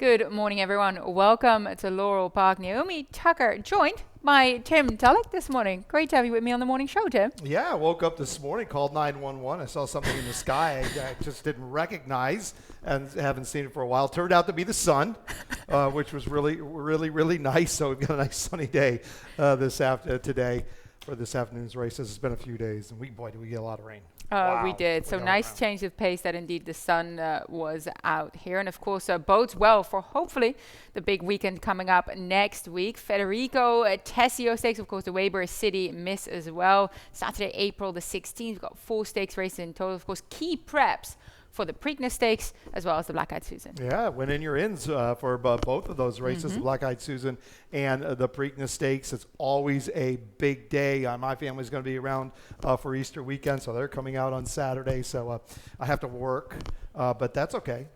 Good morning, everyone. Welcome to Laurel Park. Naomi Tucker joined by Tim Tulloch this morning. Great to have you with me on the morning show, Tim. Yeah, I woke up this morning, called 911. I saw something in the sky I just didn't recognize and haven't seen it for a while. Turned out to be the sun, which was really nice. So we've got a nice sunny day today for this afternoon's races. It's been a few days, and do we get a lot of rain. Wow. We did. So nice change of pace that indeed the sun was out here. And of course, bodes well for hopefully the big weekend coming up next week. Federico Tessio Stakes, of course, the Weber City Miss as well. Saturday, April the 16th. We've got 4 stakes races in total. Of course, key preps for the Preakness Stakes as well as the Black Eyed Susan. Yeah, win in your ins for both of those races, the Black Eyed Susan and the Preakness Stakes. It's always a big day. My family's going to be around for Easter weekend, so they're coming out on Saturday. So I have to work, but that's okay.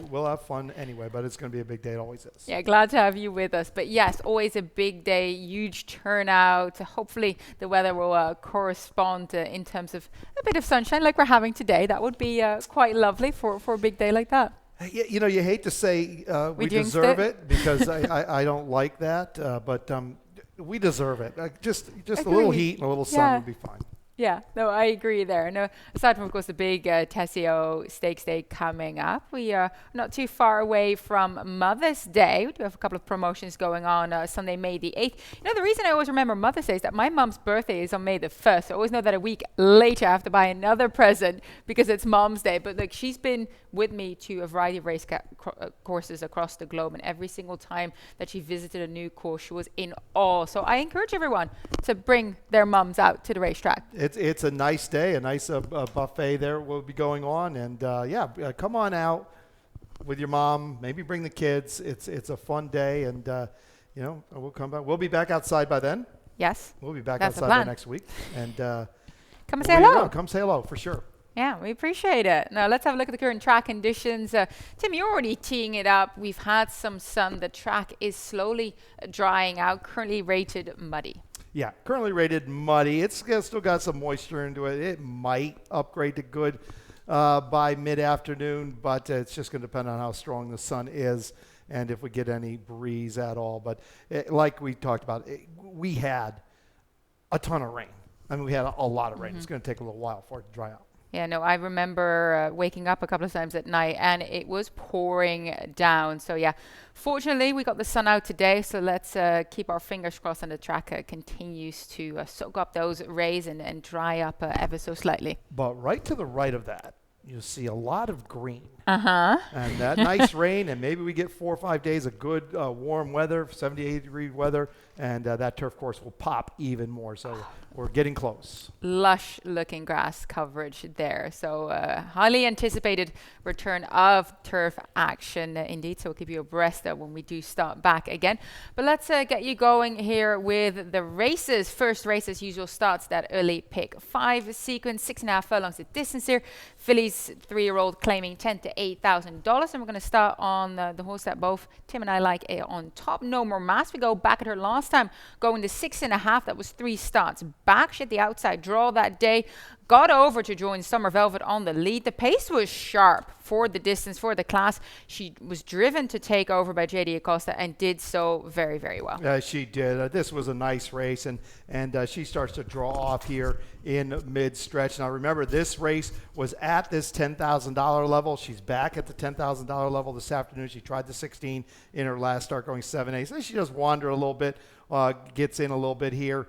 We'll have fun anyway, but it's going to be a big day. It always is. Yeah, glad to have you with us. But yes, always a big day, huge turnout. Hopefully the weather will correspond in terms of a bit of sunshine like we're having today. That would be quite lovely for a big day like that. You know, you hate to say we deserve it because I don't like that, but we deserve it. Just a little heat and a little sun would be fine. Yeah, no, I agree there. No, aside from, of course, the big Tessio Stakes Day coming up, we are not too far away from Mother's Day. We do have a couple of promotions going on Sunday, May the 8th. You know, the reason I always remember Mother's Day is that my mum's birthday is on May the 1st. So I always know that a week later I have to buy another present because it's Mom's Day. But like, she's been with me to a variety of race courses across the globe, and every single time that she visited a new course, she was in awe. So I encourage everyone to bring their mums out to the racetrack. It's a nice day, a nice buffet there will be going on, and come on out with your mom. Maybe bring the kids. It's a fun day, and we'll come back. We'll be back outside by then. Yes, we'll be back outside by next week, and come say hello. Come say hello for sure. Yeah, we appreciate it. Now let's have a look at the current track conditions. Tim, you're already teeing it up. We've had some sun. The track is slowly drying out. Currently rated muddy. Yeah, currently rated muddy. It's still got some moisture into it. It might upgrade to good by mid-afternoon, but it's just going to depend on how strong the sun is and if we get any breeze at all. But like we talked about, we had a ton of rain. I mean, we had a lot of rain. It's going to take a little while for it to dry out. Yeah, no, I remember waking up a couple of times at night and it was pouring down. So yeah, fortunately we got the sun out today. So let's keep our fingers crossed and the track continues to soak up those rays and dry up ever so slightly. But right to the right of that, you'll see a lot of green. And that nice rain, and maybe we get 4 or 5 days of good warm weather, 78-degree weather, and that turf course will pop even more. So we're getting close. Lush looking grass coverage there. So highly anticipated return of turf action indeed. So we'll keep you abreast when we do start back again. But let's get you going here with the races. First race as usual starts that early pick 5 sequence, 6.5 furlongs the distance here. Fillies 3-year-old claiming $10,000 to $8,000. And we're going to start on the horse that both Tim and I like on top. No More Mass. We go back at her last time, going to 6.5. That was 3 starts back. She had the outside draw that day. Got over to join Summer Velvet on the lead. The pace was sharp for the distance, for the class. She was driven to take over by JD Acosta and did so very, very well. She did. This was a nice race, and she starts to draw off here in mid-stretch. Now, remember, this race was at this $10,000 level. She's back at the $10,000 level this afternoon. She tried the 16 in her last start, going 7-8. So she does wander a little bit, gets in a little bit here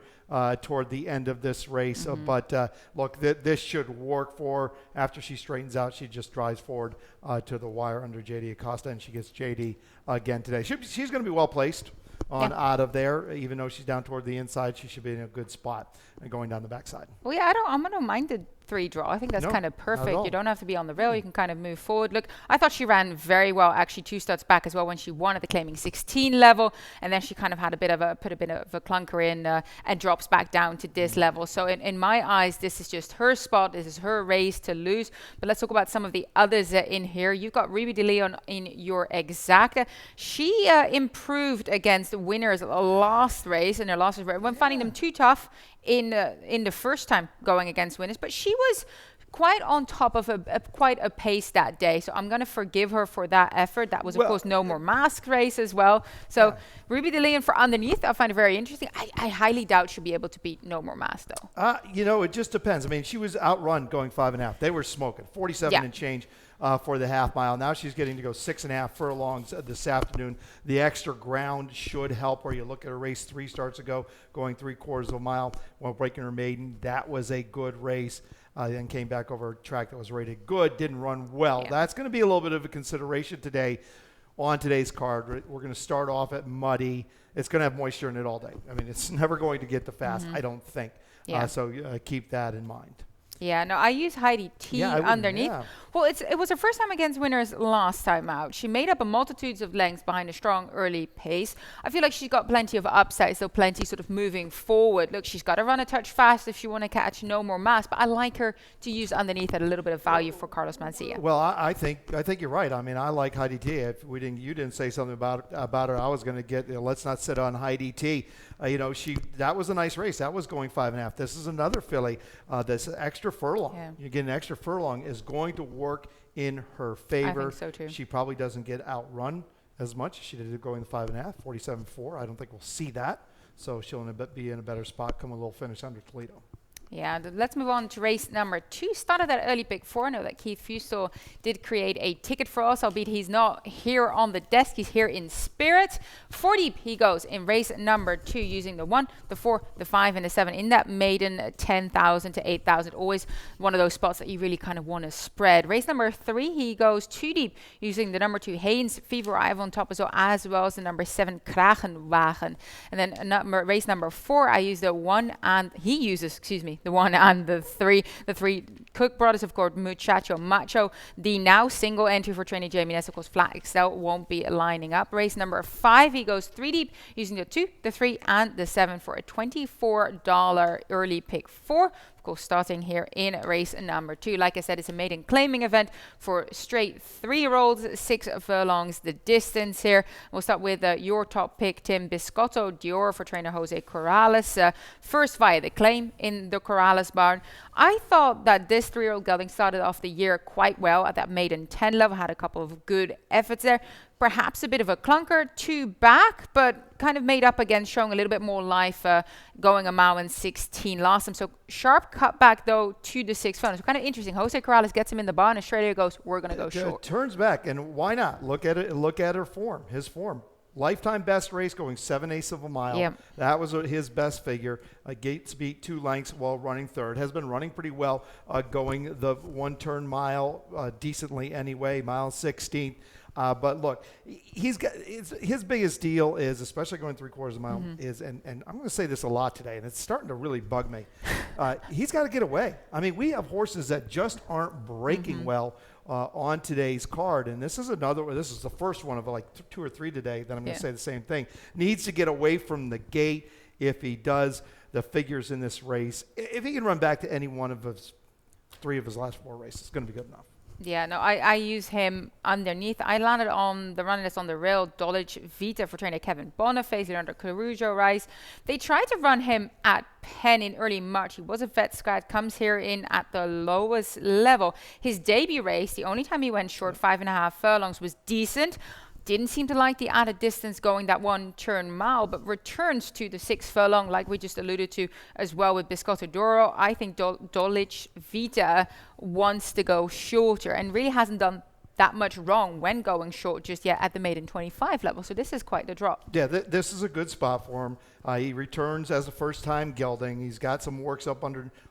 toward the end of this race. But look, this should work for her. After she straightens out, she just drives forward to the wire under JD Acosta, and she gets JD again today. She's going to be well placed out of there. Even though she's down toward the inside, she should be in a good spot and going down the backside. Well, yeah, I'm going to mind the 3 draw. I think that's kind of perfect. You don't have to be on the rail. You can kind of move forward. Look, I thought she ran very well, actually 2 starts back as well when she won at the claiming 16 level, and then she kind of had put a bit of a clunker in and drops back down to this level. So in my eyes, this is just her spot. This is her race to lose. But let's talk about some of the others in here. You've got Ruby de Leon in your exacta. She improved against the winners last race, and her last race when finding them too tough in the first time going against winners, but she was quite on top of quite a pace that day. So I'm going to forgive her for that effort. That was, of course, no more mask race as well. So Ruby DeLeon for underneath, I find it very interesting. I highly doubt she'll be able to beat no more mask, though. It just depends. I mean, she was outrun going 5.5. They were smoking 47 and change for the half mile. Now she's getting to go 6.5 furlongs this afternoon. The extra ground should help. Where you look at a race 3 starts ago, going 3/4 of a mile while breaking her maiden. That was a good race. Then came back over a track that was rated good, didn't run well. That's going to be a little bit of a consideration today on today's card. We're going to start off at muddy. It's going to have moisture in it all day. I mean, it's never going to get the fast, I don't think. So keep that in mind. Yeah, no, I use Heidi T underneath. Well, it was her first time against winners last time out. She made up a multitudes of lengths behind a strong early pace. I feel like she's got plenty of upside, so plenty sort of moving forward. Look, she's got to run a touch fast if she want to catch no more mass, but I like her to use underneath at a little bit of value for Carlos Mencia. Well, I think you're right. I mean, I like Heidi T. If you didn't say something about her, I was going to get. Let's not sit on Heidi T. That was a nice race. That was going 5.5. This is another filly. This extra furlong. Yeah. You get an extra furlong is going to work in her favor. I think so too. She probably doesn't get outrun as much. She did going the 5.5, 47.4. I don't think we'll see that. So she'll be in a better spot. Come a little finish under Toledo. Yeah, let's move on to race number 2. Started that early pick 4. I know that Keith Fusel did create a ticket for us, albeit he's not here on the desk. He's here in spirit. 4 deep he goes in race number 2 using the 1, the 4, the 5, and the 7 in that maiden 10,000 to 8,000. Always one of those spots that you really kind of want to spread. Race number 3, he goes 2 deep using the number 2 Haynes Fever Ive on top as well as the number 7 Kragenwagen. And then race number 4, I use the 1 and he uses, the 1 and the 3. The 3 Cook brothers, of course, Muchacho Macho. The now single entry for trainer Jamie Ness, of course, Flat Excel won't be lining up. Race number 5, he goes 3 deep using the 2, the 3, and the 7 for a $24 early pick 4. Of course, starting here in race number 2. Like I said, it's a maiden claiming event for straight 3-year-olds, 6 furlongs the distance here. We'll start with your top pick, Tim Biscotto Dior for trainer Jose Corrales. First via the claim in the Corrales barn. I thought that this 3-year-old gelding started off the year quite well at that maiden 10 level, had a couple of good efforts there. Perhaps a bit of a clunker, 2 back, but kind of made up again, showing a little bit more life, going a mile and 16 last time. So sharp cut back, though, to the 6 furlongs. So kind of interesting. Jose Corrales gets him in the barn, and straight away goes, we're going to go short. Turns back, and why not? Look at it. Look at her form, his form. Lifetime best race going 7/8 of a mile. Yep. That was his best figure. Gates beat 2 lengths while running third. Has been running pretty well, going the 1-turn mile decently anyway, mile 16. But look, he's got his biggest deal is, especially going 3/4 of a mile, is, and I'm going to say this a lot today, and it's starting to really bug me. He's got to get away. I mean, we have horses that just aren't breaking well on today's card, and this is another. This is the first one of like 2 or 3 today that I'm going to say the same thing. Needs to get away from the gate. If he does, the figures in this race, if he can run back to any one of his 3 of his last 4 races, it's going to be good enough. Yeah, no, I use him underneath. I landed on the running list on the rail, Dulwich Vita for trainer Kevin Boniface, under Caruso Rice. They tried to run him at Penn in early March. He was a vet scout, comes here in at the lowest level. His debut race, the only time he went short 5.5 furlongs, was decent. Didn't seem to like the added distance going that 1-turn mile, but returns to the 6 furlong, like we just alluded to as well with Biscotto Doro. I think Dulwich Vita wants to go shorter and really hasn't done that much wrong when going short just yet at the maiden 25 level. So this is quite the drop. Yeah, this is a good spot for him. He returns as a first-time gelding. He's got some works up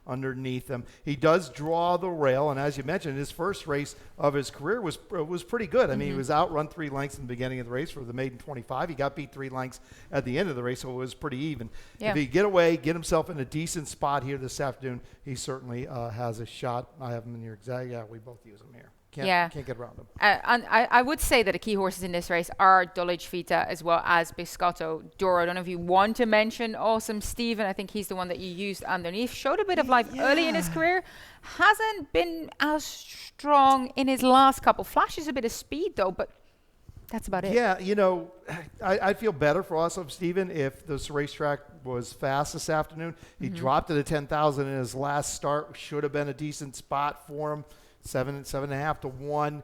underneath him. He does draw the rail, and as you mentioned, his first race of his career was pretty good. I mean, he was outrun 3 lengths in the beginning of the race for the maiden 25. He got beat 3 lengths at the end of the race, so it was pretty even. Yeah. If he get away, get himself in a decent spot here this afternoon, he certainly has a shot. I have him in your exact. Yeah, we both use him here. Can't get around them. And I would say that the key horses in this race are Dulwich Vita as well as Biscotto Doro. I don't know if you want to mention Awesome Steven. I think he's the one that you used underneath. Showed a bit of life early in his career. Hasn't been as strong in his last couple. Flashes a bit of speed though, but That's about it. Yeah, I feel better for also Steven if this racetrack was fast this afternoon. He dropped it at 10,000 in his last start. Should have been a decent spot for him, 7.5 to 1.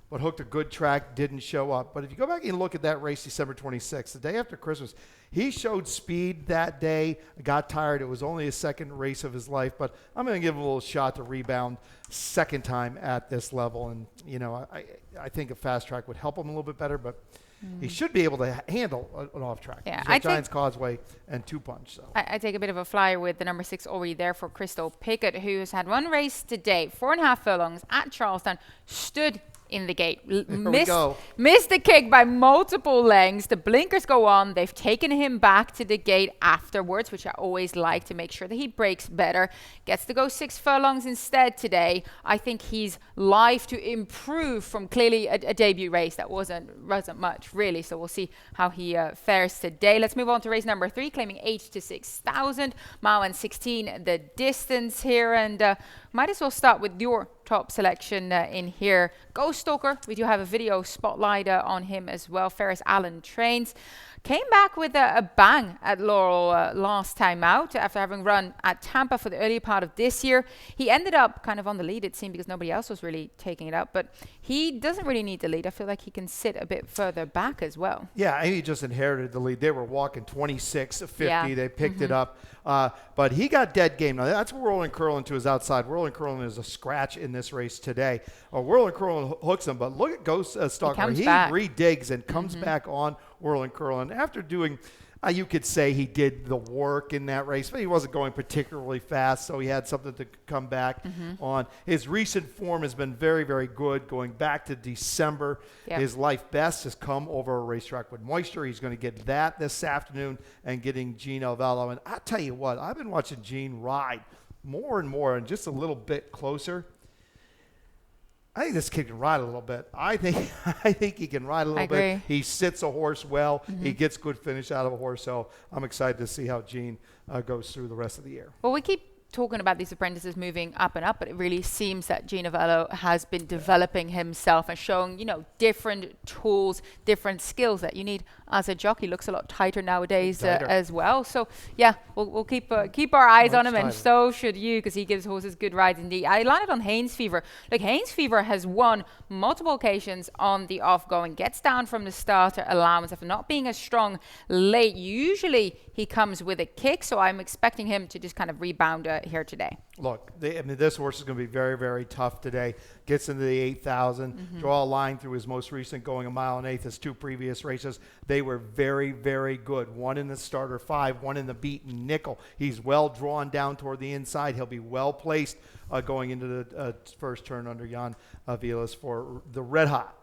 But hooked a good track, didn't show up. But if you go back and look at that race December 26th, the day after Christmas, he showed speed that day, got tired. It was only his second race of his life, but I'm going to give him a little shot to rebound second time at this level. And, I think a fast track would help him a little bit better, but he should be able to handle an off track. Yeah, He's got Giants Causeway and 2-punch. So I take a bit of a flyer with the number 6 already there for Crystal Pickett, who has had one race today, 4.5 furlongs at Charlestown, stood in the gate, missed the kick by multiple lengths. The blinkers go on. They've taken him back to the gate afterwards, which I always like to make sure that he breaks better. Gets to go 6 furlongs instead today. I think he's live to improve from clearly a debut race that wasn't much really. So we'll see how he fares today. Let's move on to race number 3, claiming 8 to 6,000, mile and 16 the distance here, and might as well start with your top selection in here. Ghost Stalker, we do have a video spotlight on him as well. Ferris Allen Trains came back with a bang at Laurel last time out after having run at Tampa for the early part of this year. He ended up kind of on the lead, it seemed, because nobody else was really taking it up, but he doesn't really need the lead. I feel like he can sit a bit further back as well. Yeah, he just inherited the lead. They were walking 26-50. Yeah. They picked it up. But he got dead game. Now, that's Whirling Curlin to his outside. Whirling Curlin is a scratch in this race today. Whirling Curlin hooks him, but look at Ghost Stalker. He redigs and comes back on Whirling Curlin. After doing, you could say he did the work in that race, but he wasn't going particularly fast, so he had something to come back on. His recent form has been very, very good, going back to December. Yep. His life best has come over a racetrack with moisture. He's going to get that this afternoon and getting Gene Alvalo. And I'll tell you what, I've been watching Gene ride more and more and just a little bit closer. I think this kid can ride a little bit. I think he can ride a little bit. He sits a horse well. He gets good finish out of a horse. So I'm excited to see how Gene goes through the rest of the year. Well, we keep talking about these apprentices moving up and up, but it really seems that Gene Avello has been developing himself and showing, different tools, different skills that you need as a jockey. Looks a lot tighter nowadays as well. So yeah, we'll keep our eyes on him, and so should you, because he gives horses good rides indeed. I landed on Haynes Fever. Like, Haynes Fever has won multiple occasions on the off-going, gets down from the starter allowance after not being as strong late. Usually he comes with a kick, so I'm expecting him to just kind of rebound here today. Look, this horse is going to be very, very tough today. Gets into the 8,000. Draw a line through his most recent going 1.8 miles. His 2 previous races, they were very, very good. One in the starter 5, one in the beaten nickel. He's well drawn down toward the inside. He'll be well placed going into the first turn under Jan Vilas for the red hot,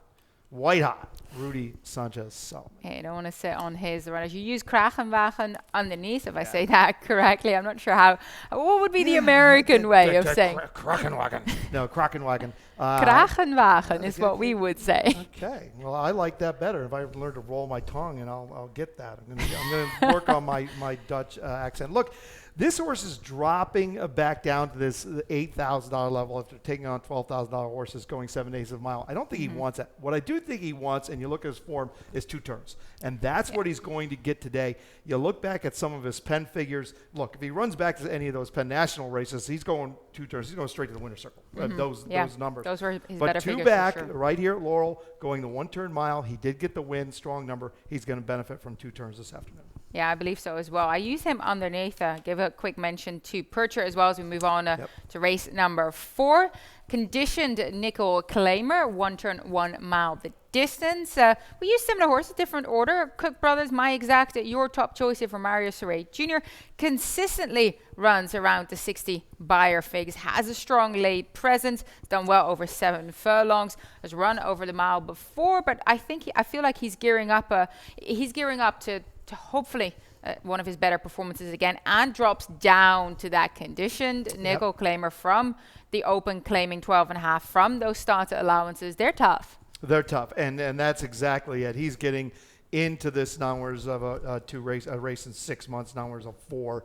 white hot Rudy Sanchez Solomon. Hey, I don't want to sit on his runners. You use Kragenwagen underneath, if I say that correctly. I'm not sure what would be the American way of saying? Kragenwagen. No, Kragenwagen. Kragenwagen is what we would say. Okay. Well, I like that better. If I learn to roll my tongue, and I'll get that. I'm going to work on my Dutch accent. Look, this horse is dropping back down to this $8,000 level after taking on $12,000 horses going 7 days of a mile. I don't think he wants that. What I do think he wants, and you look at his form, is 2 turns. And that's what he's going to get today. You look back at some of his Penn figures. Look, if he runs back to any of those Penn National races, he's going 2 turns. He's going straight to the winner's circle. Those numbers. Those were his but better 2 figures back, for sure. right here at Laurel, going the 1-turn mile. He did get the win, strong number. He's going to benefit from 2 turns this afternoon. Yeah, I believe so as well. I use him underneath. Give a quick mention to Percher as well as we move on to race number 4. Conditioned Nickel Claimer, 1 turn, 1 mile the distance. We use similar horses, different order. Cook Brothers, my exact, your top choice here for Mario Serret Jr. Consistently runs around the 60 buyer figs, has a strong late presence, done well over 7 furlongs, has run over the mile before, but I feel like he's gearing up to hopefully one of his better performances again, and drops down to that conditioned nickel claimer from the open, claiming 12.5 from those starter allowances. They're tough. They're tough, and that's exactly it. He's getting into this numbers of a race in 6 months, numbers of 4,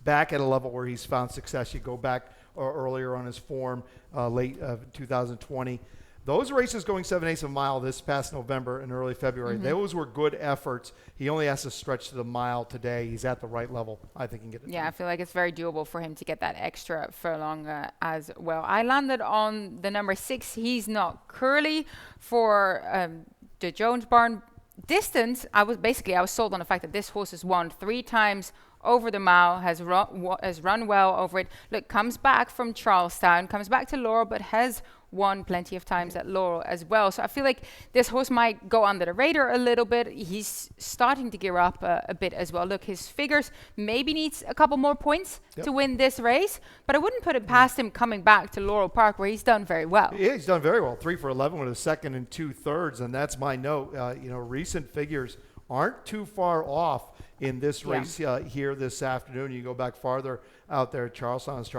back at a level where he's found success. You go back earlier on his form, late 2020. Those races going 7/8 of a mile this past November and early February, those were good efforts. He only has to stretch to the mile today. He's at the right level. I think he can get it Yeah, done. I feel like it's very doable for him to get that extra furlong as well. I landed on the number 6. He's not curly for the Jones Barn distance. I was sold on the fact that this horse has won 3 times over the mile, has run well over it. Look, comes back from Charlestown, comes back to Laurel, but has won plenty of times at Laurel as well. So I feel like this horse might go under the radar a little bit. He's starting to gear up a bit as well. Look, his figures maybe needs a couple more points to win this race, but I wouldn't put it past him coming back to Laurel Park where he's done very well. Yeah, he's done very well. 3 for 11 with a second and 2/3, and that's my note. Recent figures aren't too far off in this race here this afternoon. You go back farther out there, Charlestown's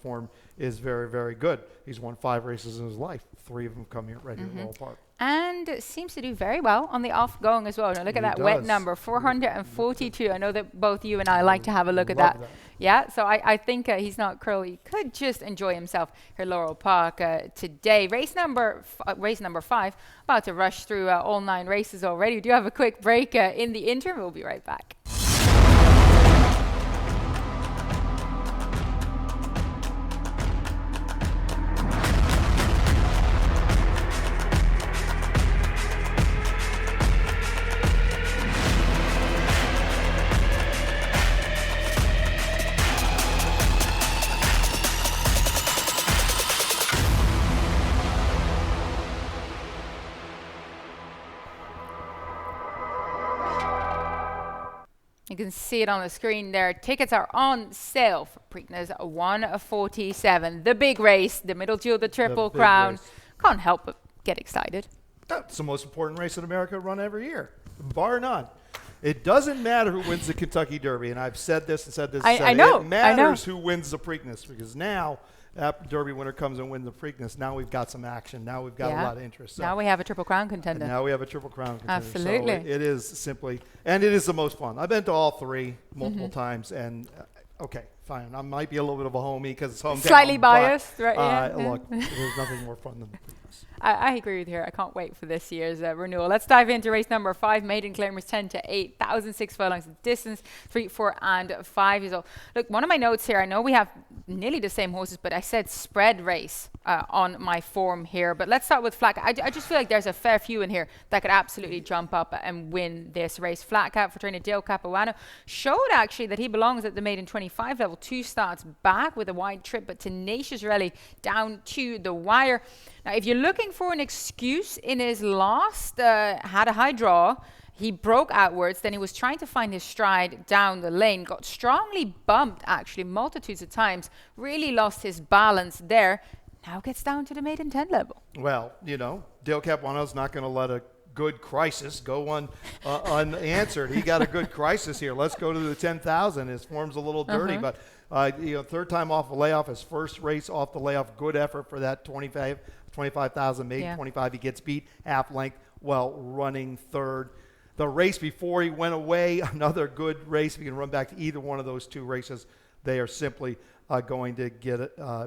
form is very, very good. He's won 5 races in his life. 3 of them come here right here at Laurel Park. And seems to do very well on the off-going as well. Now look at that wet number, 442. I know that both you and I like to have a look at that. Yeah, so I think he's not curly. Could just enjoy himself here at Laurel Park today. Race number 5, about to rush through all 9 races already. We do have a quick break in the interim. We'll be right back. You can see it on the screen there. Tickets are on sale for Preakness 147. The big race, the Middle Jewel, the Triple Crown. Race. Can't help but get excited. That's the most important race in America run every year, bar none. It doesn't matter who wins the Kentucky Derby, and I've said this and said this. I know. It matters who wins the Preakness, because now that Derby winner comes and wins the Preakness. Now we've got some action. Now we've got a lot of interest. So now we have a Triple Crown contender. now we have a Triple Crown contender. Absolutely. So it is simply, and it is the most fun. I've been to all 3 multiple times, and okay, fine. I might be a little bit of a homie because it's hometown. Slightly biased, right? Yeah. Look, there's nothing more fun than the Preakness. I agree with you. I can't wait for this year's renewal. Let's dive into race number 5. Maiden Claimers 10-8, 1,006 furlongs of distance, 3, 4, and 5 years old. Look, one of my notes here, I know we have nearly the same horses, but I said spread race on my form here. But let's start with Flat Cat. I just feel like there's a fair few in here that could absolutely jump up and win this race. Flat Cat for trainer Dale Capuano showed actually that he belongs at the Maiden 25 level. 2 starts back with a wide trip, but tenacious rally down to the wire. Now, if you're looking for an excuse in his last, had a high draw, he broke outwards, then he was trying to find his stride down the lane, got strongly bumped actually multitudes of times, really lost his balance there, now gets down to the Maiden 10 level. Well, Dale Capuano's not going to let a good crisis go unanswered. He got a good crisis here. Let's go to the 10,000. His form's a little dirty, but 3rd time off the layoff, his first race off the layoff, good effort for that 25,000, made 25. He gets beat half length while running 3rd. The race before he went away, another good race. If you can run back to either one of those 2 races, they are simply going to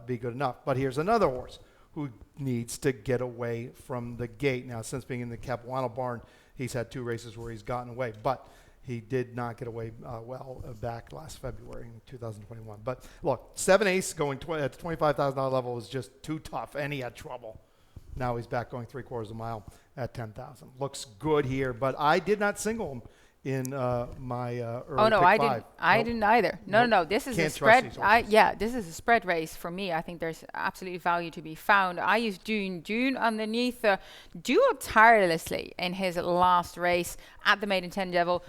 be good enough. But here's another horse who needs to get away from the gate. Now, since being in the Capuano barn, he's had 2 races where he's gotten away, but he did not get away back last February in 2021. But look, 7/8 going at the $25,000 level was just too tough, and he had trouble. Now he's back going 3/4 of a mile at 10,000. Looks good here, but I did not single him in my early Oh no, pick I 5. didn't. I didn't either. No. This is Can't a trust spread. these horses. This is a spread race for me. I think there's absolutely value to be found. I used Dune underneath duo tirelessly in his last race at the Maiden 10 level.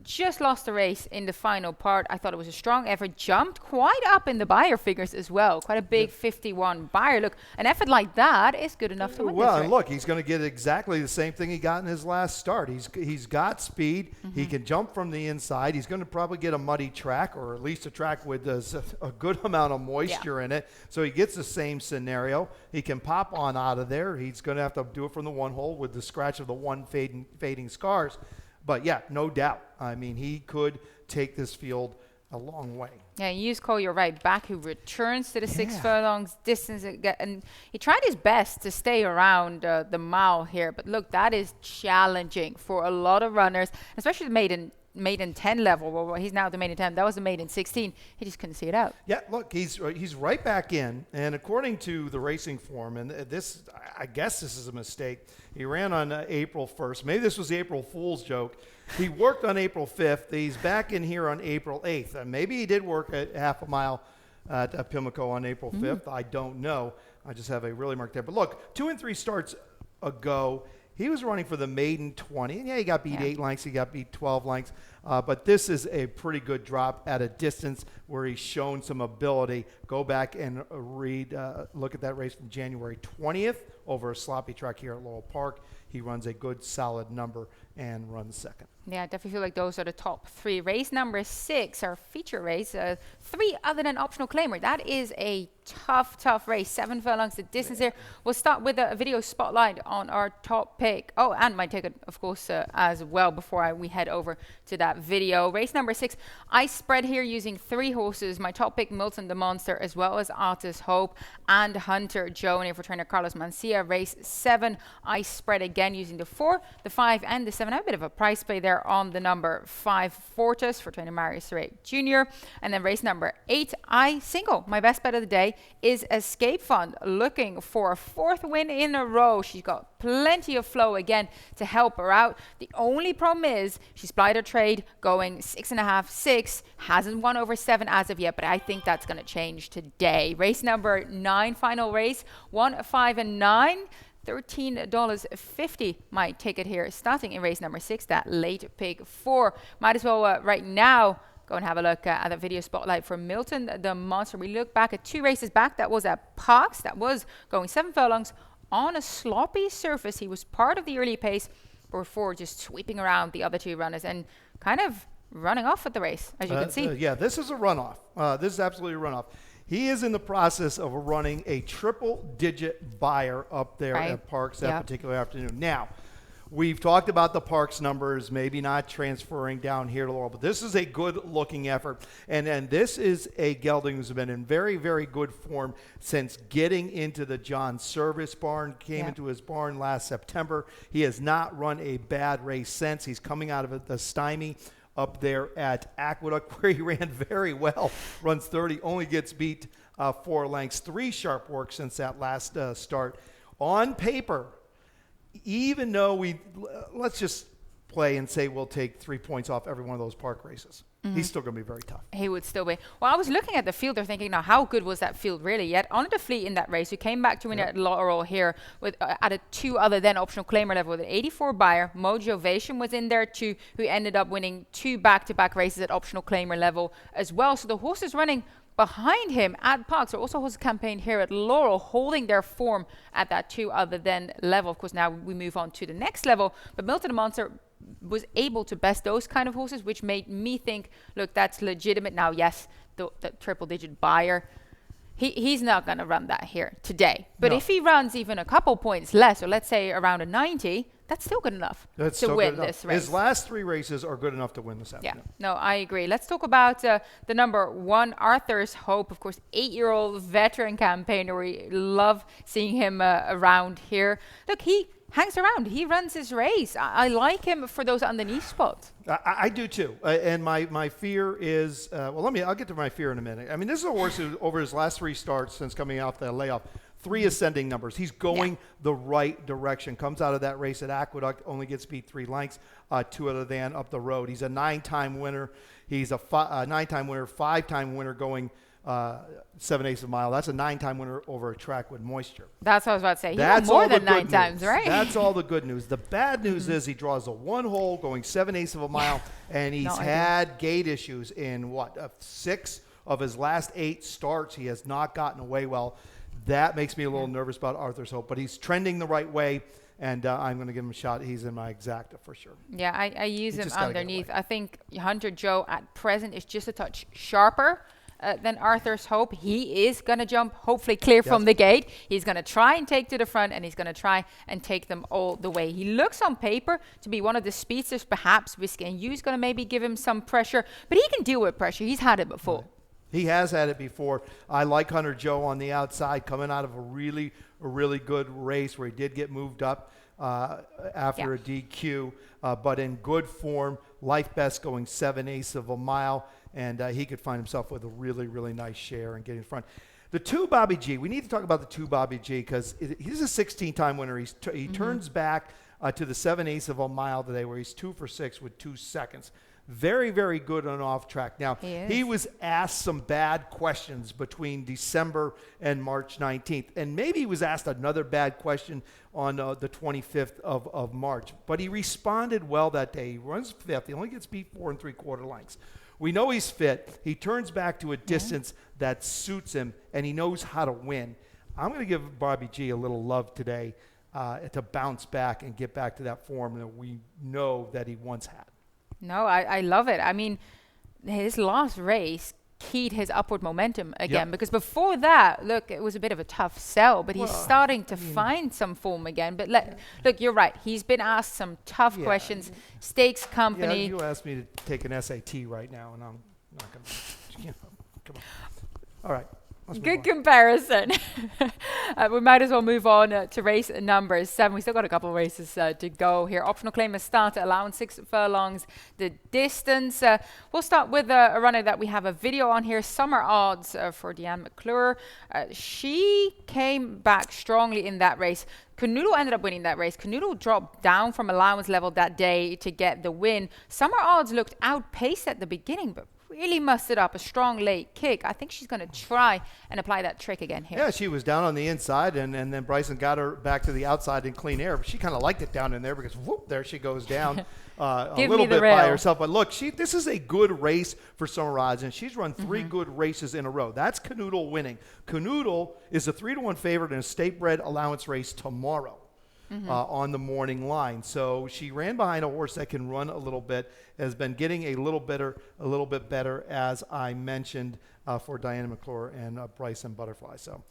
Just lost the race in the final part. I thought it was a strong effort. Jumped quite up in the buyer figures as well. Quite a big 51 buyer. Look, an effort like that is good enough to win this race. And look, he's going to get exactly the same thing he got in his last start. He's got speed. He can jump from the inside. He's going to probably get a muddy track, or at least a track with a good amount of moisture in it. So he gets the same scenario. He can pop on out of there. He's going to have to do it from the 1 hole with the scratch of the 1 fading scars. But yeah, no doubt. I mean, he could take this field a long way. Yeah, you use Cole, you're right back, who returns to the 6 furlongs distance again, and he tried his best to stay around the mile here. But look, that is challenging for a lot of runners, especially the maiden 10 level. Well, he's now the maiden 10. That was the maiden 16. He just couldn't see it out. Yeah, look, he's right back in, and according to the racing form, and this, I guess this is a mistake. He ran on April 1st. Maybe this was the April Fool's joke. He worked on April 5th. He's back in here on April 8th. Maybe he did work at half a mile at Pimlico on April 5th. I don't know. I just have a really marked there. But look, 2 and 3 starts ago, he was running for the maiden 20. And yeah, he got beat 8 lengths. He got beat 12 lengths. But this is a pretty good drop at a distance where he's shown some ability. Go back and look at that race from January 20th over a sloppy track here at Laurel Park. He runs a good, solid number and runs second. Yeah, I definitely feel like those are the top 3. Race number 6, our feature race, 3 other than optional claimer. That is a tough race. 7 furlongs the distance here. We'll start with a video spotlight on our top pick. Oh, and my ticket, of course, as well before we head over to that video. Race number 6, I spread here using 3 horses. My top pick, Milton the Monster, as well as Artist Hope and Hunter Joe. And here for trainer Carlos Mancia. Race 7, I spread again using the 4, the 5, and the 7. I have a bit of a price play there on the number 5 Fortis for trainer Marius Ray Jr. And then race number 8, I single. My best bet of the day is Escape Fund, looking for a 4th win in a row. She's got plenty of flow again to help her out. The only problem is she's plied her trade going 6.5, 6, hasn't won over 7 as of yet, but I think that's going to change today. Race number 9, final race, 1, 5, and 9. $13.50 my ticket here, starting in race number 6, that late pick 4. Might as well right now go and have a look at the video spotlight for Milton the Monster. We look back at 2 races back. That was at Parks. That was going 7 furlongs on a sloppy surface. He was part of the early pace before just sweeping around the other 2 runners and kind of running off at the race, as you can see. Yeah, this is a runoff. This is absolutely a runoff. He is in the process of running a triple-digit buyer up there at Parks that particular afternoon. Now, we've talked about the Parks numbers, maybe not transferring down here to Laurel, but this is a good-looking effort. And this is a gelding who's been in very, very good form since getting into the John Service barn, came into his barn last September. He has not run a bad race since. He's coming out of the stymie up there at Aqueduct, where he ran very well, runs 30, only gets beat 4 lengths. 3 sharp work since that last start. On paper, even though let's just play and say we'll take 3 points off every one of those Park races, he's still going to be very tough. He would still be. Well, I was looking at the field there thinking, now, how good was that field really? Yet on the fleet in that race, who came back to win at Laurel here with at a 2 other than optional claimer level with an 84 buyer. Motivation was in there too, who ended up winning 2 back-to-back races at optional claimer level as well. So the horses running behind him at Parks are also horses campaign here at Laurel, holding their form at that 2 other than level. Of course, now we move on to the next level, but Milton the Monster was able to best those kind of horses, which made me think, look, that's legitimate. Now, yes, the triple-digit buyer, he's not going to run that here today. But if he runs even a couple points less, or let's say around a 90, that's still good enough to win this race. His last 3 races are good enough to win this afternoon. Yeah, no, I agree. Let's talk about the number 1, Arthur's Hope. Of course, 8-year-old veteran campaigner. We love seeing him around here. Look, he hangs around. He runs his race. I like him for those underneath spots. I do too. And my fear is, I'll get to my fear in a minute. I mean, this is a horse who, over his last 3 starts since coming out the layoff, 3 ascending numbers. He's going the right direction. Comes out of that race at Aqueduct, only gets beat 3 lengths, 2 other than up the road. He's a 9-time winner. He's a 9-time winner, 5-time winner going 7/8 of a mile. That's a 9-time winner over a track with moisture. That's what I was about to say. He won more than 9 times, right? That's all the good news. The bad news is he draws a 1 hole going 7/8 of a mile, and he's had gait issues in 6 of his last 8 starts. He has not gotten away well. That makes me a little nervous about Arthur's Hope, but he's trending the right way. And I'm going to give him a shot. He's in my exacta for sure. Yeah, I use him underneath. I think Hunter Joe at present is just a touch sharper. than Arthur's Hope. He is going to jump, hopefully clear from the gate. He's going to try and take to the front, and he's going to try and take them all the way. He looks on paper to be one of the speedsters, perhaps. Whiskey and You's going to maybe give him some pressure, but he can deal with pressure. He's had it before. Right. He has had it before. I like Hunter Joe on the outside, coming out of a really good race where he did get moved up after a DQ, but in good form. Life best going 7/8 of a mile, and he could find himself with a really nice share and get in front. The 2 Bobby G. We need to talk about the 2 Bobby G because he's a 16-time winner. He turns back to the 7/8 of a mile today, where he's 2 for 6 with 2 seconds. Very good on off track. Now, he was asked some bad questions between December and March 19th. And maybe he was asked another bad question on the 25th of March. But he responded well that day. He runs 5th. He only gets beat 4 3/4 lengths. We know he's fit. He turns back to a distance that suits him, and he knows how to win. I'm going to give Bobby G a little love today to bounce back and get back to that form that we know that he once had. No, I love it. I mean, his last race keyed his upward momentum again, because before that, look, it was a bit of a tough sell, but he's starting to find some form again. But look, you're right. He's been asked some tough questions. Stakes company. Yeah, you asked me to take an SAT right now, and I'm not going to, come on. All right. Good comparison. We might as well move on to race number 7. We still got a couple of races to go here. Optional claim is starter, allowing 6 furlongs the distance. We'll start with a runner that we have a video on here. Summer odds for Deanne McClure. She came back strongly in that race. Canoodle ended up winning that race. Canoodle dropped down from allowance level that day to get the win. Summer odds looked outpaced at the beginning, but really mustered up a strong late kick. I think she's going to try and apply that trick again here. Yeah, she was down on the inside, and then Bryson got her back to the outside in clean air. But she kind of liked it down in there because, whoop, there she goes down a little bit by herself. But look, this is a good race for Summer Odds, and she's run 3 good races in a row. That's Canoodle winning. Canoodle is a 3-1 favorite in a state-bred allowance race tomorrow. On the morning line. So she ran behind a horse that can run a little bit, has been getting a little bit better, as I mentioned, for Diana McClure and Bryson Butterfly. So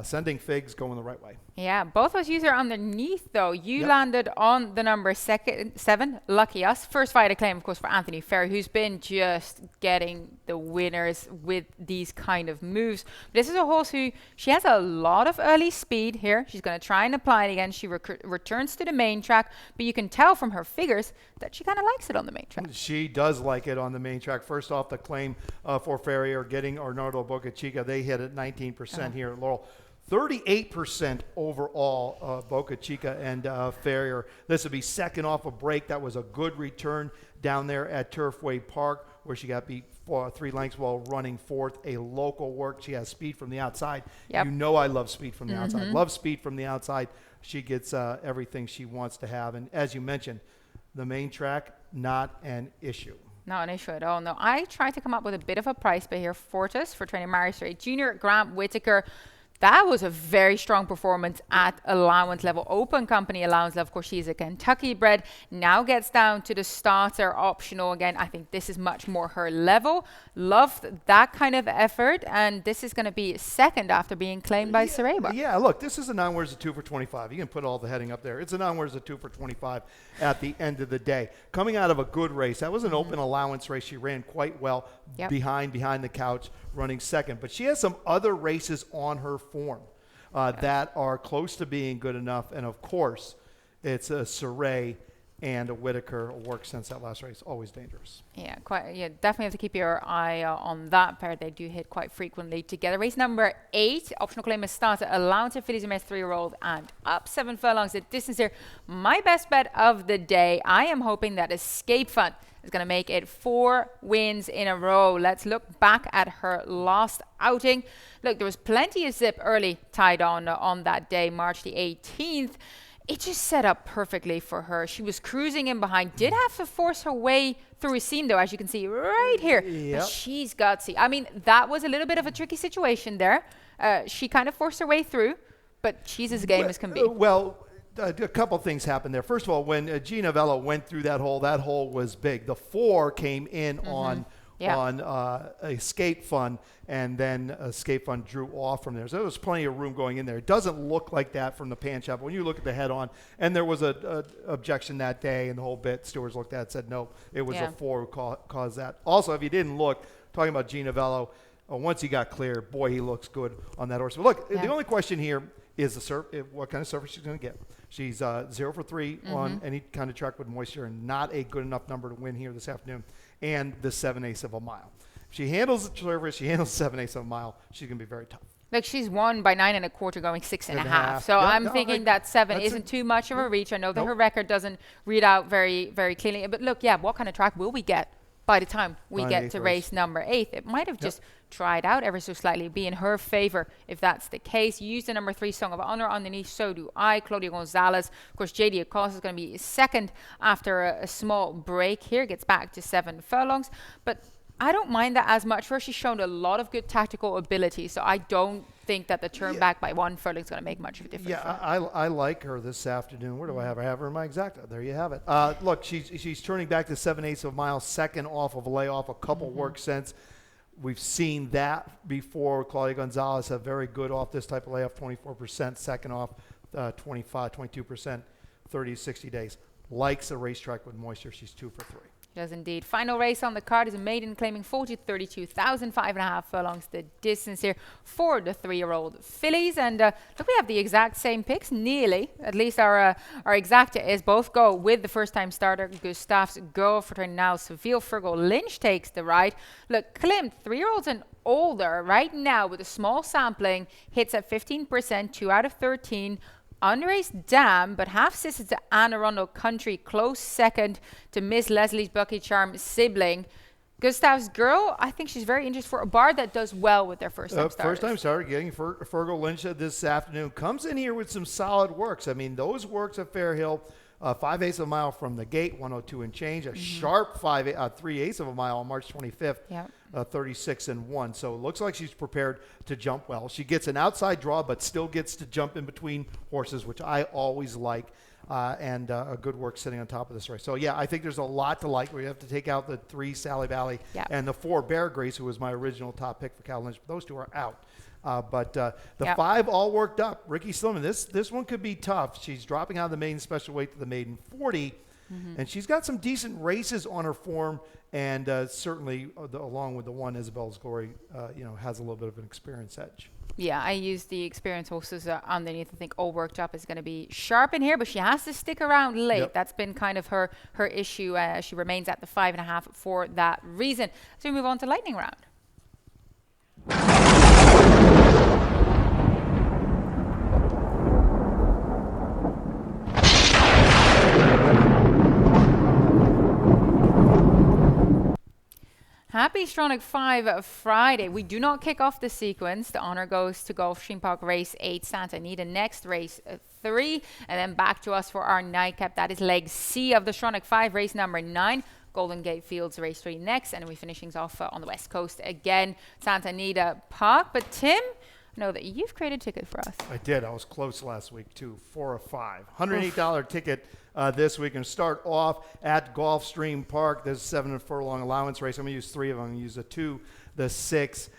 sending figs going the right way. Yeah, both of you are underneath, though. You landed on the number 7, lucky us. First fight of claim, of course, for Anthony Ferry, who's been just getting the winners with these kind of moves. This is a horse who, she has a lot of early speed here. She's going to try and apply it again. She returns to the main track, but you can tell from her figures that she kind of likes it on the main track. She does like it on the main track. First off, the claim for Ferry are getting Arnardo Boca Chica. They hit at 19% here at Laurel. 38% overall, Boca Chica and Ferrier. This would be second off a break. That was a good return down there at Turfway Park, where she got beat 3 lengths while running 4th. A local work. She has speed from the outside. You know I love speed from the outside. Love speed from the outside. She gets everything she wants to have. And as you mentioned, the main track, not an issue. Not an issue at all. No, I tried to come up with a bit of a price bet here. Fortis for training Mary Strait Jr., Grant Whitaker. That was a very strong performance at allowance level, open company allowance level. Of course, she's a Kentucky bred. Now gets down to the starter optional again. I think this is much more her level. Loved that kind of effort. And this is going to be second after being claimed by Sareba. Yeah, look, this is a non-winners of 2 for 25. You can put all the heading up there. It's a non-winners of 2 for 25 at the end of the day. Coming out of a good race. That was an open allowance race. She ran quite well behind the couch, running second. But she has some other races on her form that are close to being good enough. And, of course, it's a Saray and a Whitaker work since that last race. Always dangerous. Yeah, definitely have to keep your eye on that pair. They do hit quite frequently together. Race number 8, optional claim is starter, allowance of fillies and mares 3-year-old and up 7 furlongs at distance here. My best bet of the day, I am hoping that Escape Fun is going to make it 4 wins in a row. Let's look back at her last outing. Look, there was plenty of zip early tied on that day, March the 18th. It just set up perfectly for her. She was cruising in behind, did have to force her way through a seam, though, as you can see right here. But she's gutsy. I mean, that was a little bit of a tricky situation there. She kind of forced her way through, but she's as game as can be. A couple things happened there. First of all, when Gina Vella went through that hole was big. The 4 came in on on Escape Fun, and then Escape Fun drew off from there. So there was plenty of room going in there. It doesn't look like that from the pan shot. But when you look at the head on, and there was a objection that day, and the whole bit stewards looked at it and said, no, it was a 4 who caused that. Also, if you didn't look, talking about Gino Vello, once he got clear, boy, he looks good on that horse. But look, the only question here is what kind of surface she's going to get. She's 0 for 3 on any kind of track with moisture, and not a good enough number to win here this afternoon. And the 7/8 of a mile. If she handles the surface, she handles 7/8 of a mile, she's going to be very tough. Like, she's won by 9 1/4, going 6.5. So I'm thinking that 7 isn't too much of a reach. I know that her record doesn't read out very, very cleanly. But look, what kind of track will we get by the time we get to race number 8? It might have just tried out ever so slightly, be in her favor if that's the case. Use the number 3 Song of Honor underneath, so do I. Claudia Gonzalez, of course, JD Acosta is going to be second after a small break here, gets back to 7 furlongs. But I don't mind that as much for her. She's shown a lot of good tactical ability, so I don't think that the turn back by 1 furlong is going to make much of a difference. I like her this afternoon. Where do I have her? I have her in my exacta. There you have it. Look, she's turning back to 7/8 of a mile, second off of a layoff, a couple work since. We've seen that before. Claudia Gonzalez have very good off this type of layoff, 24%, second off 25, 22%, 30 to 60 days. Likes a racetrack with moisture. She's 2 for 3. Does indeed. Final race on the card is a maiden claiming 32,000, 5.5 furlongs the distance here for the 3-year-old fillies. And look, we have the exact same picks, nearly. At least our exacta is both go with the first-time starter, Gustav's Girl, for training now. Seville Fergal Lynch takes the ride. Look, Klimt, 3-year-olds and older, right now with a small sampling, hits at 15%, 2 out of 13. Unraced Dam, but half sister to Anne Arundel Country, close second to Miss Leslie's Bucky Charm sibling. Gustav's Girl, I think she's very interesting for a bar that does well with their first-time starters. First-time starter, getting Fergal Lynch this afternoon. Comes in here with some solid works. I mean, those works at Fair Hill, 5/8 of a mile from the gate, 102 and change. A sharp 3/8 of a mile on March 25th, 36 and 1. So it looks like she's prepared to jump well. She gets an outside draw, but still gets to jump in between horses, which I always like. And a good work sitting on top of this race. So, I think there's a lot to like. We have to take out the 3 Sally Valley and the 4 Bear Grace, who was my original top pick for Cal Lynch. But those 2 are out. But the 5 all worked up. Ricky Stillman, this one could be tough. She's dropping out of the maiden special weight to the maiden 40. And she's got some decent races on her form. And certainly, along with the 1 Isabel's Glory, has a little bit of an experience edge. Yeah, I use the experienced horses underneath. I think All Worked Up is going to be sharp in here, but she has to stick around late. That's been kind of her issue. She remains at the 5.5 for that reason. So we move on to lightning round. Happy Stronach 5 Friday. We do not kick off the sequence. The honor goes to Gulfstream Park Race 8, Santa Anita. Next, Race 3. And then back to us for our nightcap. That is leg C of the Stronach 5, race number 9. Golden Gate Fields, race 3 next. And then we finish things off on the West Coast again, Santa Anita Park. But Tim, I know that you've created a ticket for us. I did. I was close last week, too. 4 of 5. $108 ticket this week. And start off at Gulfstream Park. There's a 7 furlong allowance race. I'm going to use 3 of them. I'm going to use the 2, the 6,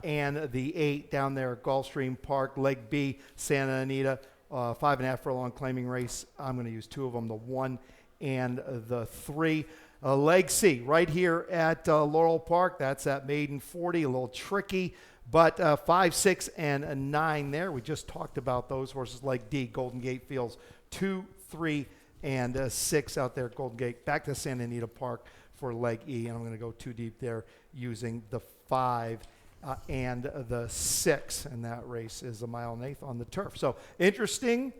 and the 8 down there at Gulfstream Park. Leg B, Santa Anita, 5.5 furlong claiming race. I'm going to use 2 of them, the 1 and the 3. Leg C, right here at Laurel Park. That's at Maiden 40, a little tricky. But 5, 6, and 9 there. We just talked about those horses. Leg D, Golden Gate Fields, 2, 3, and 6 out there at Golden Gate. Back to Santa Anita Park for leg E, and I'm going to go 2 deep there using the 5 and the 6, and that race is a 1.8 on the turf. So interesting.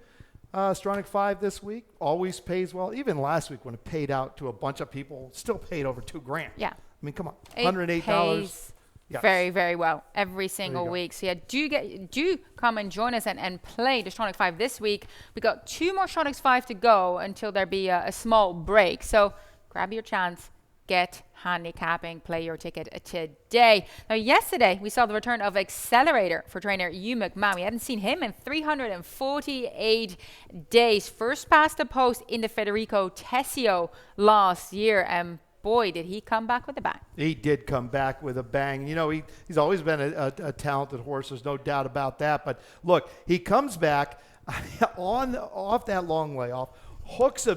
Stronach 5 this week always pays well. Even last week when it paid out to a bunch of people, still paid over $2,000. Yeah. I mean, come on, $108. Yes. Very, very well every single week. So do come and join us and play the Stronach 5 this week. We got 2 more Stronach 5 to go until there be a small break. So grab your chance, get handicapping, play your ticket today. Now, yesterday we saw the return of Accelerator for trainer Hugh McMahon. We hadn't seen him in 348 days. First past the post in the Federico Tessio last year, and boy, did he come back with a bang. He did come back with a bang. You know, he's always been a talented horse. There's no doubt about that. But look, he comes back off that long layoff, hooks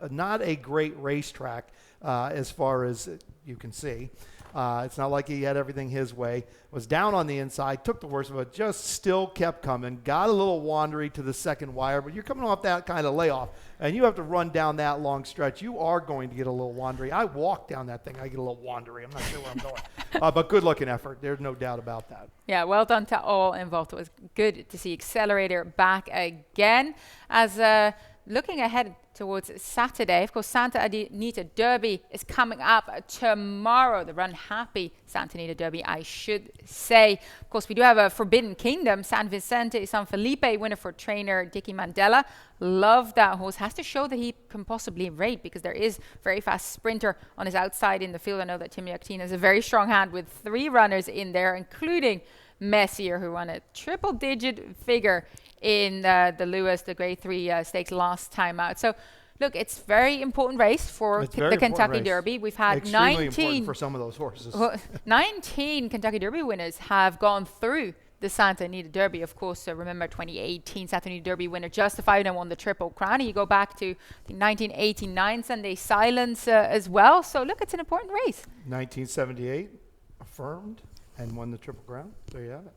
not a great racetrack as far as you can see. It's not like he had everything his way. Was down on the inside, took the horse, but just still kept coming. Got a little wandery to the second wire, but you're coming off that kind of layoff, and you have to run down that long stretch. You are going to get a little wandery. I walk down that thing, I get a little wandery. I'm not sure where I'm going. But good looking effort. There's no doubt about that. Yeah, well done to all involved. It was good to see Accelerator back again. As looking ahead towards Saturday, of course, Santa Anita Derby is coming up tomorrow. The Run Happy Santa Anita Derby, I should say. Of course, we do have a Forbidden Kingdom, San Vicente San Felipe winner for trainer Dicky Mandela. Love that horse. Has to show that he can possibly rate, because there is very fast sprinter on his outside in the field. I know that Timmy Actina has a very strong hand with 3 runners in there, including Messier, who won a triple-digit figure in the Lewis, the Grade 3 stakes last time out. So, look, it's very important race for the Kentucky Derby. We've had extremely 19 important for some of those horses. 19 Kentucky Derby winners have gone through the Santa Anita Derby. Of course, remember 2018 Santa Anita Derby winner Justified and won the Triple Crown. You go back to 1989 Sunday Silence as well. So, look, it's an important race. 1978 affirmed and won the Triple Crown. There you have it.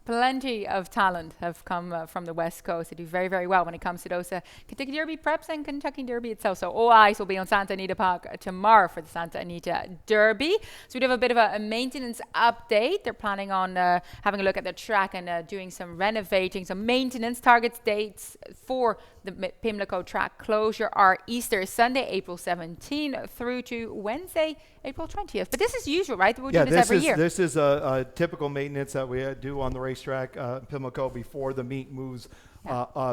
Plenty of talent have come from the West Coast. They do very, very well when it comes to those Kentucky Derby preps and Kentucky Derby itself. So all eyes will be on Santa Anita Park tomorrow for the Santa Anita Derby. So we do have a bit of a maintenance update. They're planning on having a look at the track and doing some renovating. So maintenance targets dates for the Pimlico track closure are Easter Sunday, April 17 through to Wednesday, April 20th. But this is usual, right? We'll do this every year. This is a typical maintenance that we do on the racetrack, Pimlico, before the meet moves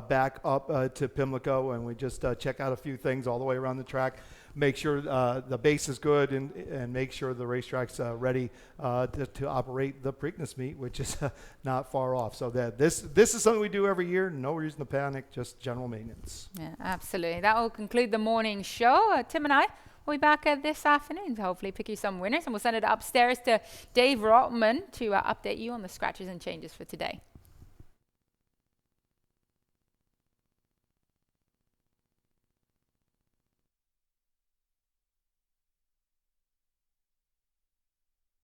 back up to Pimlico, and we just check out a few things all the way around the track. Make sure the base is good, and make sure the racetrack's ready to operate the Preakness meet, which is not far off. So that this is something we do every year. No reason to panic, just general maintenance. Yeah, absolutely. That will conclude the morning show. Tim and I will be back this afternoon to hopefully pick you some winners, and we'll send it upstairs to Dave Rotman to update you on the scratches and changes for today.